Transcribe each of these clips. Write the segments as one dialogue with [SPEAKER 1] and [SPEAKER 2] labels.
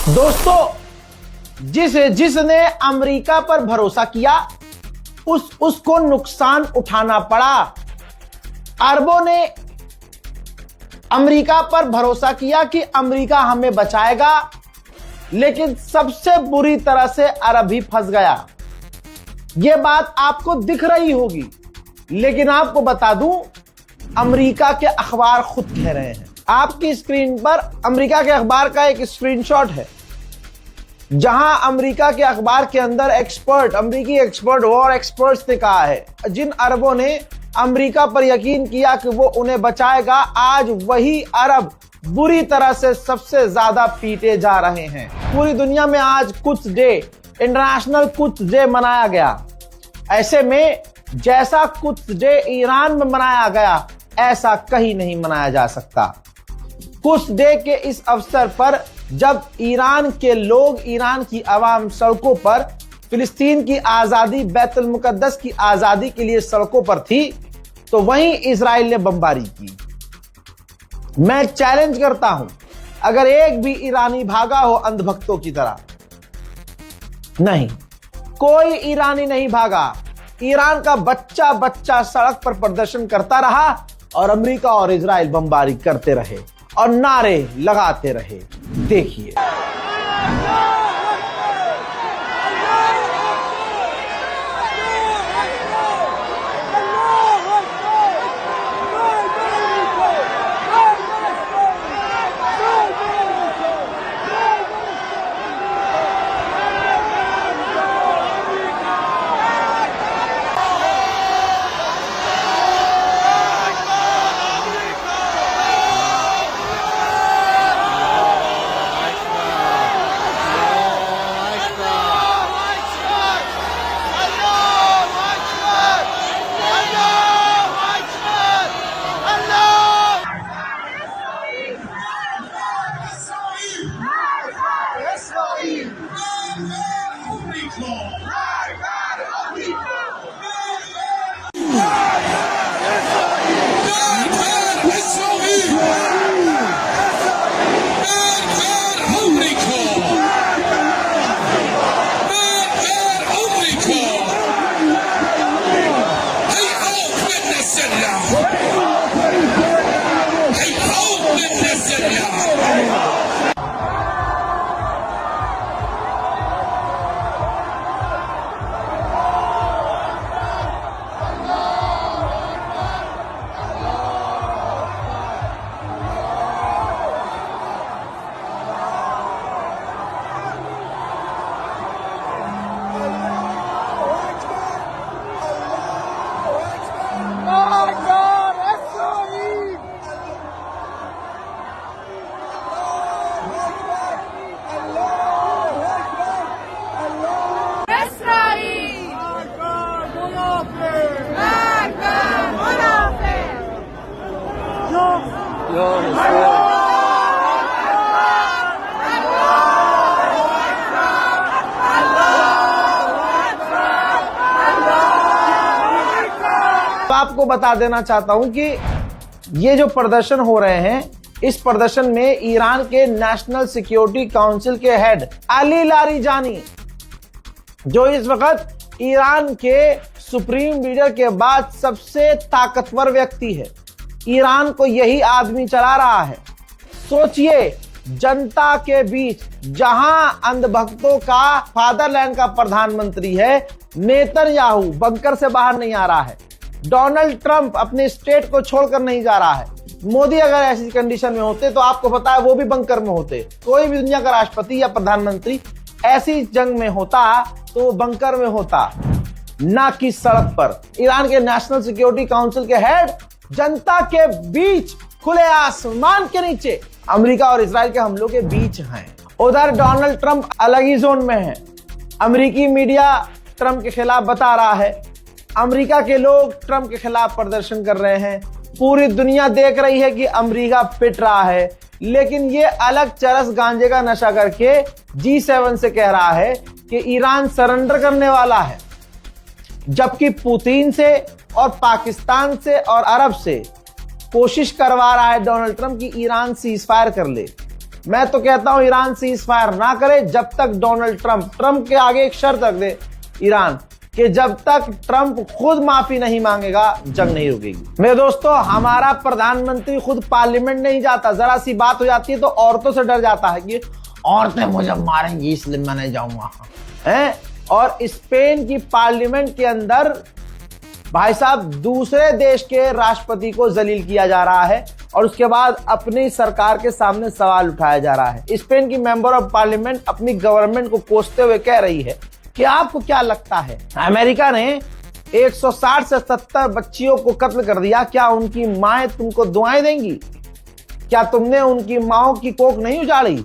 [SPEAKER 1] दोस्तों, जिसने अमेरिका पर भरोसा किया उसको नुकसान उठाना पड़ा। अरबों ने अमेरिका पर भरोसा किया कि अमेरिका हमें बचाएगा, लेकिन सबसे बुरी तरह से अरब ही फंस गया। यह बात आपको दिख रही होगी, लेकिन आपको बता दूं, अमेरिका के अखबार खुद कह रहे हैं। आपकी स्क्रीन पर अमेरिका के अखबार का एक स्क्रीनशॉट है, जहां अमेरिका के अखबार के अंदर अमेरिकी एक्सपर्ट, वॉर एक्सपर्ट्स ने कहा है, जिन अरबों ने अमेरिका पर यकीन किया कि वो उन्हें बचाएगा, आज वही अरब बुरी तरह से सबसे ज्यादा पीटे जा रहे हैं। पूरी दुनिया में आज कुछ डे, इंटरनेशनल कुछ डे मनाया गया। ऐसे में जैसा कुछ डे ईरान में मनाया गया, ऐसा कहीं नहीं मनाया जा सकता। कुछ डे के इस अवसर पर जब ईरान के लोग, ईरान की आवाम सड़कों पर फिलिस्तीन की आजादी, बैतुल मुकद्दस की आजादी के लिए सड़कों पर थी, तो वहीं इजराइल ने बमबारी की। मैं चैलेंज करता हूं, अगर एक भी ईरानी भागा हो अंधभक्तों की तरह, नहीं, कोई ईरानी नहीं भागा। ईरान का बच्चा बच्चा सड़क पर प्रदर्शन करता रहा और अमेरिका और इजराइल बमबारी करते रहे और नारे लगाते रहे। देखिए, आपको बता देना चाहता हूं कि ये जो प्रदर्शन हो रहे हैं, इस प्रदर्शन में ईरान के नेशनल सिक्योरिटी काउंसिल के हेड अली लारिजानी, जो इस वक्त ईरान के सुप्रीम लीडर के बाद सबसे ताकतवर व्यक्ति है, ईरान को यही आदमी चला रहा है। सोचिए, जनता के बीच जहां अंधभक्तों का फादरलैंड का प्रधानमंत्री है, नेतन्याहू बंकर से बाहर नहीं आ रहा है, डोनाल्ड ट्रंप अपने स्टेट को छोड़कर नहीं जा रहा है। मोदी अगर ऐसी कंडीशन में होते तो आपको पता है वो भी बंकर में होते। कोई भी दुनिया का राष्ट्रपति या प्रधानमंत्री ऐसी जंग में होता तो वो बंकर में होता, ना कि सड़क पर। ईरान के नेशनल सिक्योरिटी काउंसिल के हेड जनता के बीच, खुले आसमान के नीचे, अमेरिका और इजराइल के हमलों के बीच हैं। उधर डोनाल्ड ट्रंप अलग ही जोन में है। अमेरिकी मीडिया ट्रंप के खिलाफ बता रहा है, अमेरिका के लोग ट्रंप के खिलाफ प्रदर्शन कर रहे हैं। पूरी दुनिया देख रही है कि अमेरिका पिट रहा है, लेकिन ये अलग चरस गांजे का नशा करके G7 से कह रहा है कि ईरान सरेंडर करने वाला है, जबकि पुतिन से और पाकिस्तान से और अरब से कोशिश करवा रहा है डोनाल्ड ट्रंप की ईरान सीज फायर कर ले। मैं तो कहता हूं ईरान सीज फायर ना करे जब तक डोनाल्ड ट्रंप के आगे एक शर्त रख दे ईरान कि जब तक ट्रंप खुद माफी नहीं मांगेगा जंग नहीं रुकेगी। मेरे दोस्तों, हमारा प्रधानमंत्री खुद पार्लियामेंट नहीं जाता, जरा सी बात हो जाती है तो औरतों से डर जाता है कि औरतें मुझे मारेंगी इसलिए मैं नहीं जाऊंगा हैं। और स्पेन की पार्लियामेंट के अंदर भाई साहब दूसरे देश के राष्ट्रपति को जलील किया जा रहा है और उसके बाद अपनी सरकार के सामने सवाल उठाया जा रहा है। स्पेन की मेंबर ऑफ पार्लियामेंट अपनी गवर्नमेंट को कोसते हुए कह रही है कि आपको क्या लगता है अमेरिका ने 160 से 70 बच्चियों को कत्ल कर दिया, क्या उनकी माएं तुमको दुआएं देंगी? क्या तुमने उनकी माओं की कोख नहीं उजाड़ी?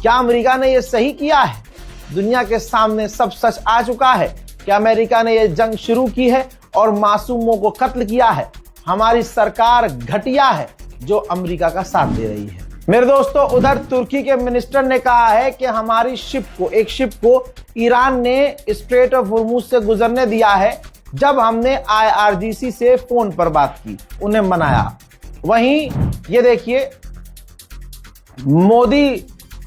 [SPEAKER 1] क्या अमेरिका ने यह सही किया है? दुनिया के सामने सब सच आ चुका है कि अमेरिका ने यह जंग शुरू की है और मासूमों को कत्ल किया है। हमारी सरकार घटिया है जो अमेरिका का साथ दे रही है। मेरे दोस्तों, उधर तुर्की के मिनिस्टर ने कहा है कि हमारी एक शिप को ईरान ने स्ट्रेट ऑफ हॉर्मुज से गुजरने दिया है जब हमने IRGC से फोन पर बात की, उन्हें मनाया। वहीं ये देखिए, मोदी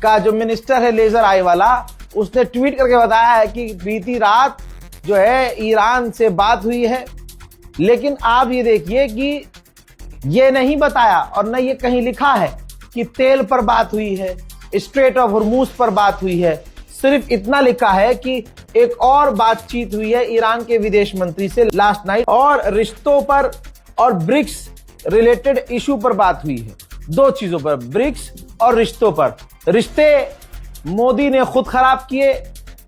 [SPEAKER 1] का जो मिनिस्टर है लेजर आई वाला, उसने ट्वीट करके बताया है कि बीती रात जो है ईरान से बात हुई है, लेकिन आप ये देखिए कि ये नहीं बताया और न ये कहीं लिखा है कि तेल पर बात हुई है, स्ट्रेट ऑफ हॉर्मुज पर बात हुई है। सिर्फ इतना लिखा है कि एक और बातचीत हुई है ईरान के विदेश मंत्री से लास्ट नाइट और रिश्तों पर और ब्रिक्स रिलेटेड इशू पर बात हुई है। दो चीजों पर, ब्रिक्स और रिश्तों पर। रिश्ते मोदी ने खुद खराब किए।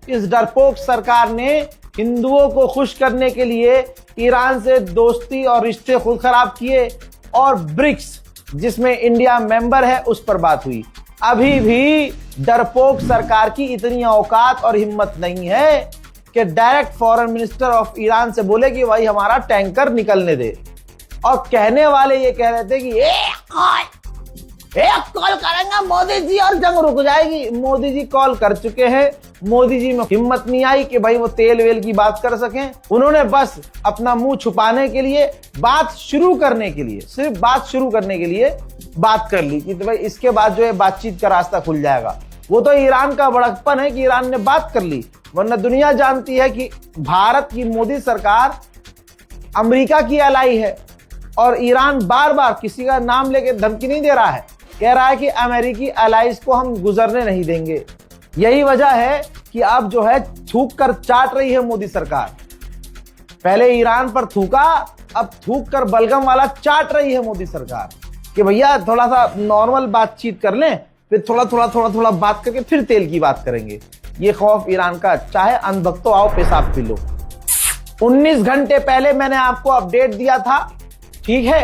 [SPEAKER 1] इस डरपोक सरकार ने हिंदुओं को खुश करने के लिए ईरान से दोस्ती और रिश्ते खुद खराब किए। और ब्रिक्स जिसमें इंडिया मेंबर है उस पर बात हुई। अभी भी डरपोक सरकार की इतनी औकात और हिम्मत नहीं है कि direct foreign minister of Iran से बोले कि भाई हमारा टैंकर निकलने दे। और कहने वाले ये कह रहे थे कि एक कॉल करेंगे मोदी जी और जंग रुक जाएगी। मोदी जी कॉल कर चुके हैं, मोदी जी में हिम्मत नहीं आई कि भाई वो तेल वेल की बात कर सकें। उन्होंने बस अपना मुंह छुपाने के लिए, बात शुरू करने के लिए, सिर्फ बात शुरू करने के लिए बात कर ली कि तो भाई इसके बाद जो है बातचीत का रास्ता खुल जाएगा। वो तो ईरान का बड़कपन है कि ईरान ने बात कर ली, वरना दुनिया जानती है कि भारत की मोदी सरकार अमेरिका की एलाई है और ईरान बार बार किसी का नाम लेके धमकी नहीं दे रहा है, कह रहा है कि अमेरिकी एलाइज को हम गुजरने नहीं देंगे। यही वजह है कि अब जो है थूक कर चाट रही है मोदी सरकार। पहले ईरान पर थूका, अब थूक कर बलगम वाला चाट रही है मोदी सरकार कि भैया थोड़ा सा नॉर्मल बातचीत कर लें, फिर थोड़ा बात करके फिर तेल की बात करेंगे। ये खौफ ईरान का। चाहे अनभक्तो आओ पेशाब पी लो। 19 घंटे पहले मैंने आपको अपडेट दिया था, ठीक है।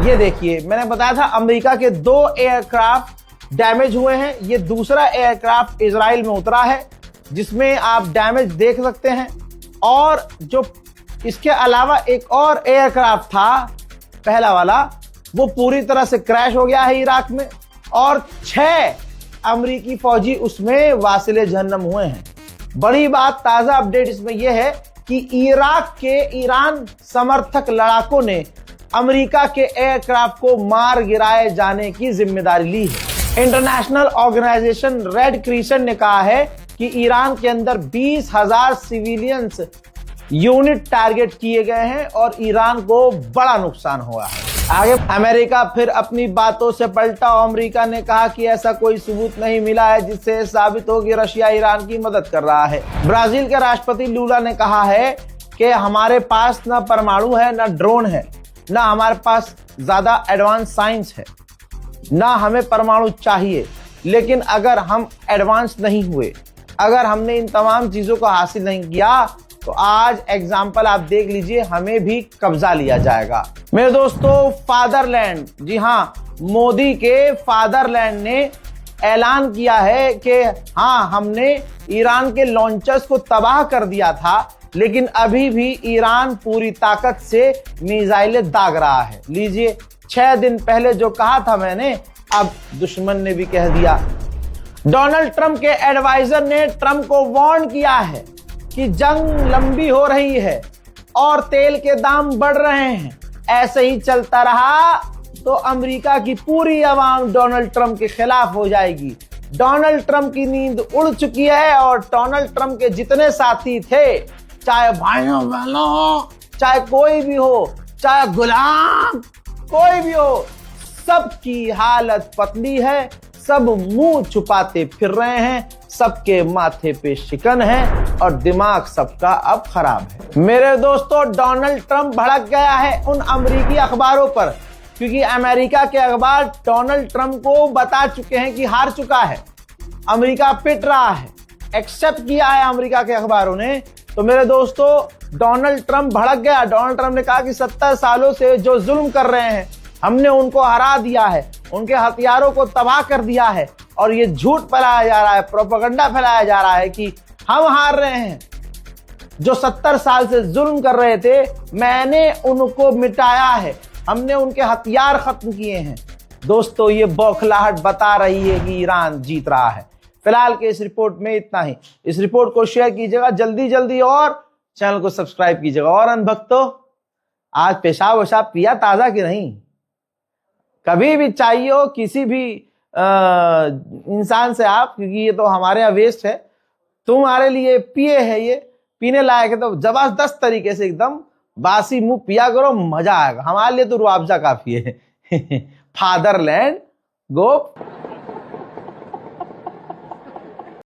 [SPEAKER 1] ये देखिए, मैंने बताया था अमेरिका के 2 एयरक्राफ्ट डैमेज हुए हैं। ये दूसरा एयरक्राफ्ट इजराइल में उतरा है जिसमें आप डैमेज देख सकते हैं। और जो इसके अलावा एक और एयरक्राफ्ट था, पहला वाला, वो पूरी तरह से क्रैश हो गया है इराक में और 6 अमेरिकी फौजी उसमें वासिले जहन्नम हुए हैं। बड़ी बात, ताजा अपडेट इसमें यह है कि इराक के ईरान समर्थक लड़ाकों ने अमेरिका के एयरक्राफ्ट को मार गिराए जाने की जिम्मेदारी ली है। इंटरनेशनल ऑर्गेनाइजेशन रेड क्रिसेंट ने कहा है कि ईरान के अंदर 20,000 सिविलियंस यूनिट टारगेट किए गए हैं और ईरान को बड़ा नुकसान हुआ है। आगे अमेरिका फिर अपनी बातों से पलटा। अमेरिका ने कहा कि ऐसा कोई सबूत नहीं मिला है जिससे साबित हो कि रशिया ईरान की मदद कर रहा है। ब्राजील के राष्ट्रपति लूला ने कहा है कि हमारे पास न परमाणु है, न ड्रोन है, ना हमारे पास ज्यादा एडवांस साइंस है, ना हमें परमाणु चाहिए। लेकिन अगर हम एडवांस नहीं हुए, अगर हमने इन तमाम चीजों को हासिल नहीं किया, तो आज एग्जाम्पल आप देख लीजिए, हमें भी कब्जा लिया जाएगा। मेरे दोस्तों, फादरलैंड, जी हाँ, मोदी के फादरलैंड ने ऐलान किया है कि हाँ, हमने ईरान के लॉन्चर्स को तबाह कर दिया था, लेकिन अभी भी ईरान पूरी ताकत से मिसाइलें दाग रहा है। लीजिए, 6 दिन पहले जो कहा था मैंने, अब दुश्मन ने भी कह दिया। डोनाल्ड ट्रंप के एडवाइजर ने ट्रंप को वार्न किया है कि जंग लंबी हो रही है और तेल के दाम बढ़ रहे हैं। ऐसे ही चलता रहा तो अमेरिका की पूरी आवाम डोनाल्ड ट्रंप के खिलाफ हो जाएगी। डोनाल्ड ट्रंप की नींद उड़ चुकी है और डोनाल्ड ट्रंप के जितने साथी थे, चाहे भाइयों बहनों, चाहे कोई भी हो, चाहे गुलाम कोई भी हो, सबकी हालत पतली है। सब मुंह छुपाते फिर रहे हैं, सबके माथे पे शिकन है और दिमाग सबका अब खराब है। मेरे दोस्तों, डोनाल्ड ट्रंप भड़क गया है उन अमेरिकी अखबारों पर, क्योंकि अमेरिका के अखबार डोनाल्ड ट्रंप को बता चुके हैं कि हार चुका है, अमेरिका पिट रहा है, एक्सेप्ट किया है अमेरिका के अखबारों ने। तो मेरे दोस्तों, डोनाल्ड ट्रंप भड़क गया। डोनाल्ड ट्रंप ने कहा कि 70 सालों से जो जुल्म कर रहे हैं, हमने उनको हरा दिया है, उनके हथियारों को तबाह कर दिया है, और ये झूठ फैलाया जा रहा है, प्रोपेगेंडा फैलाया जा रहा है कि हम हार रहे हैं। जो 70 साल से जुल्म कर रहे थे, मैंने उनको मिटाया है, हमने उनके हथियार खत्म किए हैं। दोस्तों, ये बौखलाहट बता रही है कि ईरान जीत रहा है। फिलहाल के इस रिपोर्ट में इतना ही। इस रिपोर्ट को शेयर कीजिएगा जल्दी जल्दी और चैनल को सब्सक्राइब कीजिएगा। और अनभक्तों, आज पेशाब वशाब पिया ताजा कि नहीं? कभी भी चाहिए हो किसी भी इंसान से आप, क्योंकि ये तो हमारे यहाँ वेस्ट है, तुम्हारे लिए पिए है, ये पीने लायक है, तो जबरदस्त तरीके से एकदम बासी मुंह पिया करो, मजा आएगा। हमारे लिए तो रुआवजा काफी है। फादरलैंड गो।